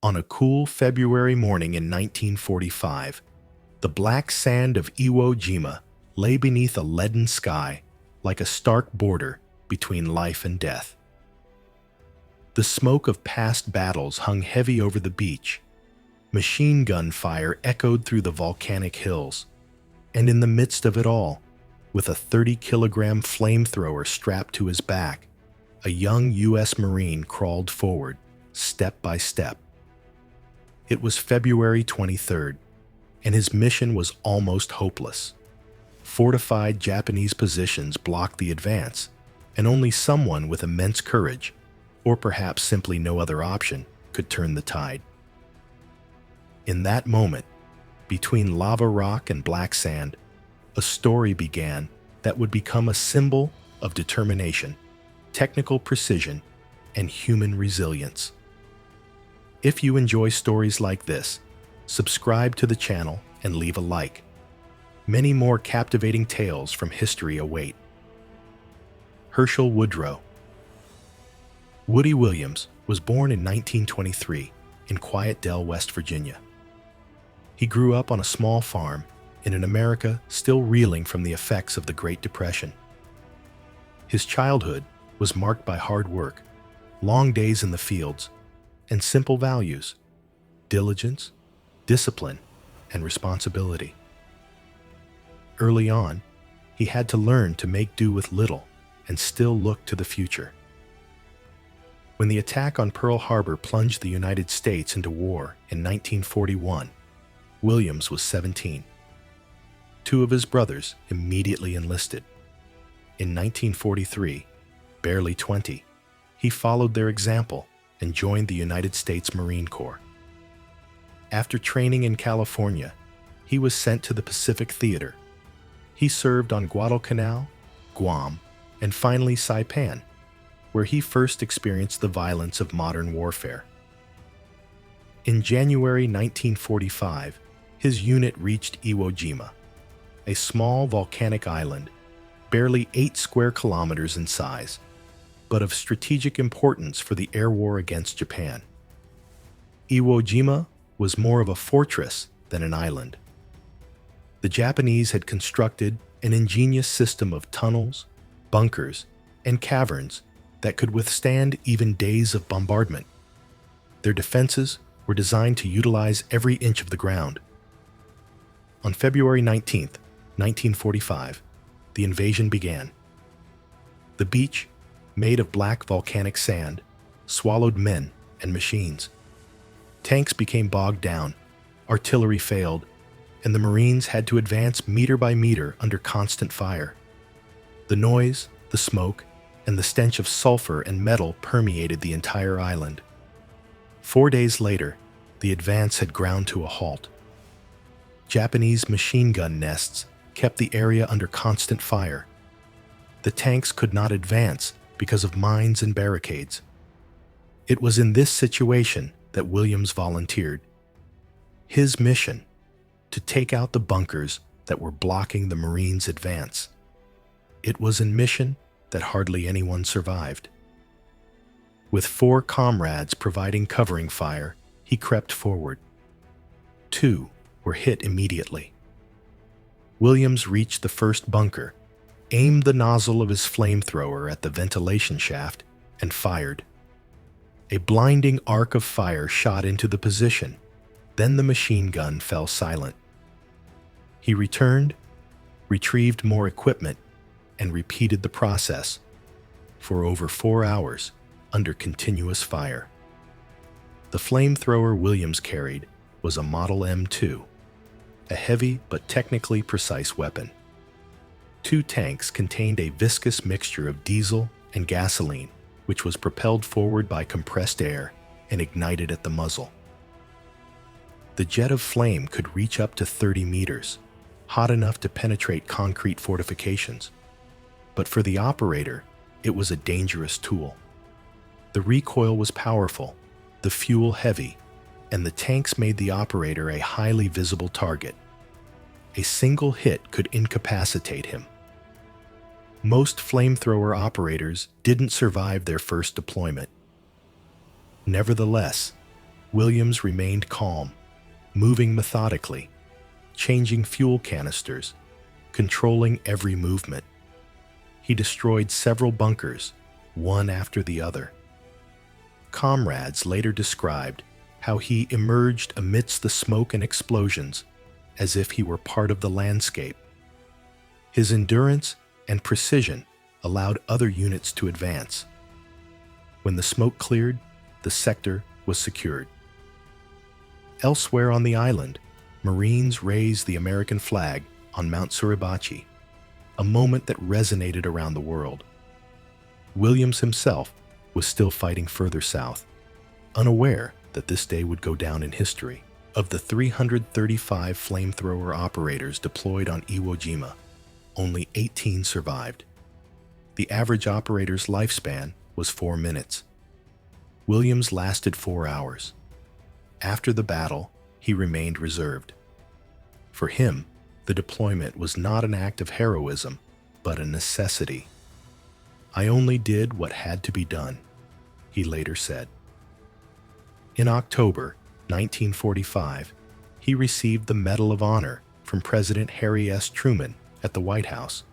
On a cool February morning in 1945, the black sand of Iwo Jima lay beneath a leaden sky like a stark border between life and death. The smoke of past battles hung heavy over the beach. Machine gun fire echoed through the volcanic hills, and in the midst of it all, with a 30-kilogram flamethrower strapped to his back, a young U.S. Marine crawled forward, step by step. It was February 23rd, and his mission was almost hopeless. Fortified Japanese positions blocked the advance, and only someone with immense courage, or perhaps simply no other option, could turn the tide. In that moment, between lava rock and black sand, a story began that would become a symbol of determination, technical precision, and human resilience. If you enjoy stories like this, subscribe to the channel and leave a like. Many more captivating tales from history await. Hershel Woodrow. Woody Williams was born in 1923 in Quiet Dell, West Virginia. He grew up on a small farm in an America still reeling from the effects of the Great Depression. His childhood was marked by hard work, long days in the fields, and simple values: diligence, discipline, and responsibility. Early on, he had to learn to make do with little and still look to the future. When the attack on Pearl Harbor plunged the United States into war in 1941, Williams was 17. Two of his brothers immediately enlisted. In 1943, barely 20, he followed their example and joined the United States Marine Corps. After training in California, he was sent to the Pacific Theater. He served on Guadalcanal, Guam, and finally Saipan, where he first experienced the violence of modern warfare. In January 1945, his unit reached Iwo Jima, a small volcanic island, barely 8 square kilometers in size, but of strategic importance for the air war against Japan. Iwo Jima was more of a fortress than an island. The Japanese had constructed an ingenious system of tunnels, bunkers, and caverns that could withstand even days of bombardment. Their defenses were designed to utilize every inch of the ground. On February 19, 1945, the invasion began. The beach, made of black volcanic sand, swallowed men and machines. Tanks became bogged down, artillery failed, and the Marines had to advance meter by meter under constant fire. The noise, the smoke, and the stench of sulfur and metal permeated the entire island. 4 days later, the advance had ground to a halt. Japanese machine gun nests kept the area under constant fire. The tanks could not advance because of mines and barricades. It was in this situation that Williams volunteered. His mission: to take out the bunkers that were blocking the Marines' advance. It was a mission that hardly anyone survived. With 4 comrades providing covering fire, he crept forward. 2 were hit immediately. Williams reached the first bunker, aimed the nozzle of his flamethrower at the ventilation shaft, and fired. A blinding arc of fire shot into the position. Then the machine gun fell silent. He returned, retrieved more equipment, and repeated the process for over 4 hours under continuous fire. The flamethrower Williams carried was a Model M2, a heavy but technically precise weapon. 2 tanks contained a viscous mixture of diesel and gasoline, which was propelled forward by compressed air and ignited at the muzzle. The jet of flame could reach up to 30 meters, hot enough to penetrate concrete fortifications. But for the operator, it was a dangerous tool. The recoil was powerful, the fuel heavy, and the tanks made the operator a highly visible target. A single hit could incapacitate him. Most flamethrower operators didn't survive their first deployment. Nevertheless, Williams remained calm, moving methodically, changing fuel canisters, controlling every movement. He destroyed several bunkers, one after the other. Comrades later described how he emerged amidst the smoke and explosions as if he were part of the landscape. His endurance and precision allowed other units to advance. When the smoke cleared, the sector was secured. Elsewhere on the island, Marines raised the American flag on Mount Suribachi, a moment that resonated around the world. Williams himself was still fighting further south, unaware that this day would go down in history. Of the 335 flamethrower operators deployed on Iwo Jima, only 18 survived. The average operator's lifespan was 4 minutes. Williams lasted 4 hours. After the battle, he remained reserved. For him, the deployment was not an act of heroism, but a necessity. "I only did what had to be done," he later said. In October 1945, he received the Medal of Honor from President Harry S. Truman at the White House.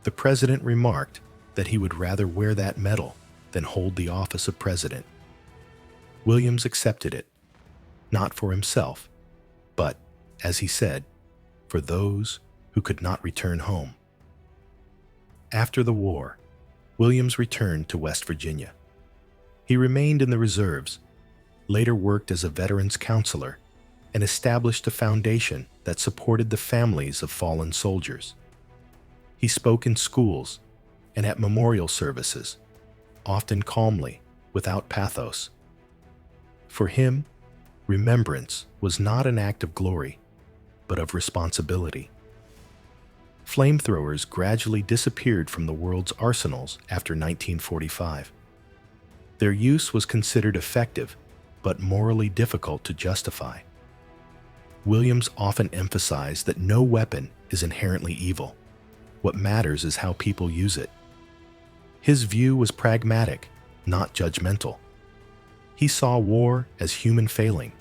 The president remarked that he would rather wear that medal than hold the office of president. Williams accepted it, not for himself, but, as he said, for those who could not return home. After the war, Williams returned to West Virginia. He remained in the reserves, later worked as a veterans counselor, and established a foundation that supported the families of fallen soldiers. He spoke in schools and at memorial services, often calmly, without pathos. For him, remembrance was not an act of glory, but of responsibility. Flamethrowers gradually disappeared from the world's arsenals after 1945. Their use was considered effective, but morally difficult to justify. Williams often emphasized that no weapon is inherently evil. What matters is how people use it. His view was pragmatic, not judgmental. He saw war as human failing,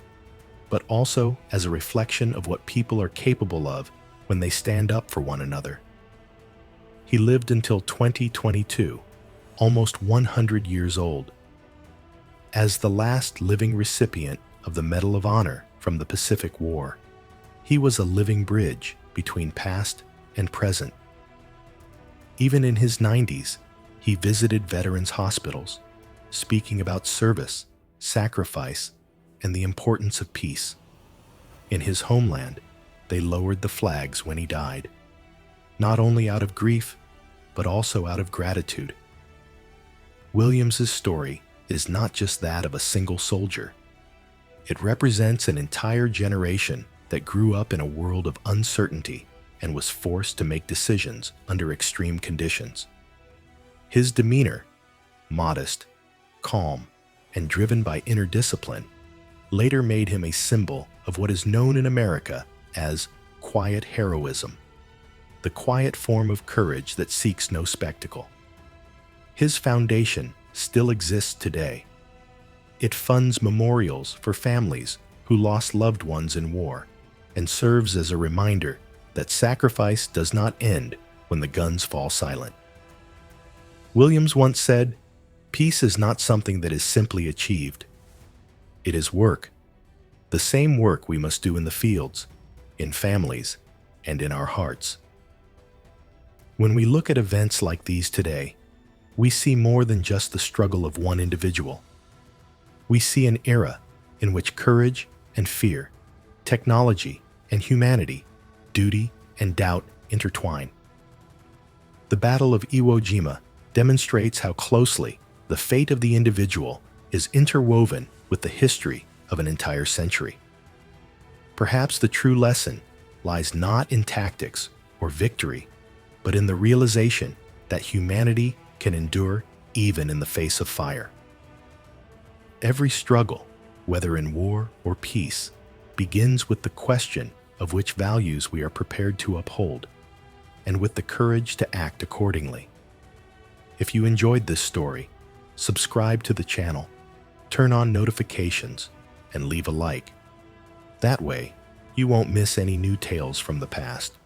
but also as a reflection of what people are capable of when they stand up for one another. He lived until 2022, almost 100 years old. As the last living recipient of the Medal of Honor from the Pacific War, he was a living bridge between past and present. Even in his 90s, he visited veterans' hospitals, speaking about service, sacrifice, and the importance of peace. In his homeland, they lowered the flags when he died, not only out of grief, but also out of gratitude. Williams's story is not just that of a single soldier. It represents an entire generation that grew up in a world of uncertainty and was forced to make decisions under extreme conditions. His demeanor, modest, calm, and driven by inner discipline, later made him a symbol of what is known in America as quiet heroism, the quiet form of courage that seeks no spectacle. His foundation still exists today. It funds memorials for families who lost loved ones in war and serves as a reminder that sacrifice does not end when the guns fall silent. Williams once said, "Peace is not something that is simply achieved. It is work, the same work we must do in the fields, in families, and in our hearts." When we look at events like these today, we see more than just the struggle of one individual. We see an era in which courage and fear, technology and humanity, duty and doubt intertwine. The Battle of Iwo Jima demonstrates how closely the fate of the individual is interwoven with the history of an entire century. Perhaps the true lesson lies not in tactics or victory, but in the realization that humanity can endure even in the face of fire. Every struggle, whether in war or peace, begins with the question of which values we are prepared to uphold, and with the courage to act accordingly. If you enjoyed this story, subscribe to the channel, turn on notifications, and leave a like. That way, you won't miss any new tales from the past.